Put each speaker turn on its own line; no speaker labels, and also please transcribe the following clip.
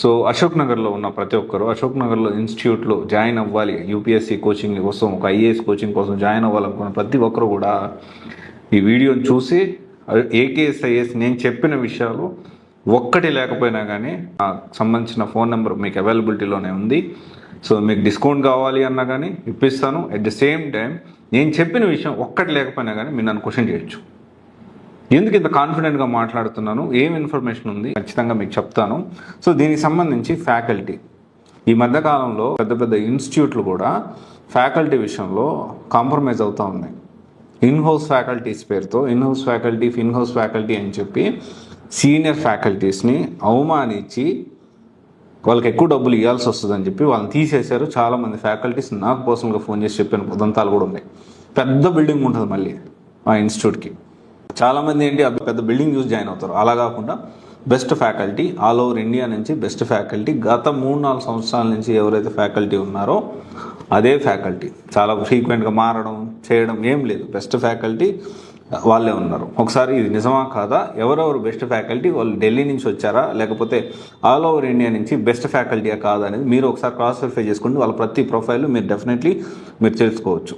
So Ashok నగర్లో ఉన్న ప్రతి ఒక్కరు అశోక్ నగర్లో ఇన్స్టిట్యూట్లో జాయిన్ అవ్వాలి, యూపీఎస్సీ కోచింగ్ కోసం, ఒక ఐఏఎస్ కోచింగ్ కోసం జాయిన్ అవ్వాలనుకున్న ప్రతి ఒక్కరు కూడా ఈ వీడియోని చూసి ఏకేఎస్ ఐఏఎస్ నేను చెప్పిన విషయాలు ఒక్కటి లేకపోయినా కానీ నాకు సంబంధించిన ఫోన్ నెంబర్ మీకు అవైలబిలిటీలోనే ఉంది. సో మీకు డిస్కౌంట్ కావాలి అన్నా కానీ ఇప్పిస్తాను. అట్ ద సేమ్ టైం నేను చెప్పిన విషయం ఒక్కటి లేకపోయినా కానీ మీరు నన్ను క్వశ్చన్ చేయొచ్చు. ఎందుకు ఇంత కాన్ఫిడెంట్గా మాట్లాడుతున్నాను, ఏం ఇన్ఫర్మేషన్ ఉంది ఖచ్చితంగా మీకు చెప్తాను. సో దీనికి సంబంధించి ఫ్యాకల్టీ ఈ మధ్యకాలంలో పెద్ద పెద్ద ఇన్స్టిట్యూట్లు కూడా ఫ్యాకల్టీ విషయంలో కాంప్రమైజ్ అవుతూ ఉన్నాయి. ఇన్హౌస్ ఫ్యాకల్టీస్ పేరుతో ఇన్హౌస్ ఫ్యాకల్టీ అని చెప్పి సీనియర్ ఫ్యాకల్టీస్ని అవమానించి వాళ్ళకి ఎక్కువ డబ్బులు ఇవ్వాల్సి వస్తుందని చెప్పి వాళ్ళని తీసేశారు. చాలామంది ఫ్యాకల్టీస్ నాకు పర్సనల్గా ఫోన్ చేసి చెప్పిన ఉదంతాలు కూడా ఉన్నాయి. పెద్ద బిల్డింగ్ ఉంటుంది మళ్ళీ ఆ ఇన్స్టిట్యూట్కి. చాలామంది ఏంటి పెద్ద బిల్డింగ్ చూసి జాయిన్ అవుతారు. అలా కాకుండా best faculty all over India నుంచి బెస్ట్ ఫ్యాకల్టీ గత 3-4 సంవత్సరాల నుంచి ఎవరైతే ఫ్యాకల్టీ ఉన్నారో అదే ఫ్యాకల్టీ చాలా ఫ్రీక్వెంట్గా మారడం చేయడం ఏం లేదు. బెస్ట్ ఫ్యాకల్టీ వాళ్ళే ఉన్నారు. ఒకసారి ఇది నిజమా కాదా, ఎవరెవరు బెస్ట్ ఫ్యాకల్టీ, వాళ్ళు ఢిల్లీ నుంచి వచ్చారా లేకపోతే ఆల్ ఓవర్ ఇండియా నుంచి బెస్ట్ ఫ్యాకల్టీయా కాదా అనేది మీరు ఒకసారి క్రాస్ వెరిఫై చేసుకుంటే వాళ్ళ ప్రతి ప్రొఫైల్ మీరు డెఫినెట్లీ తెలుసుకోవచ్చు.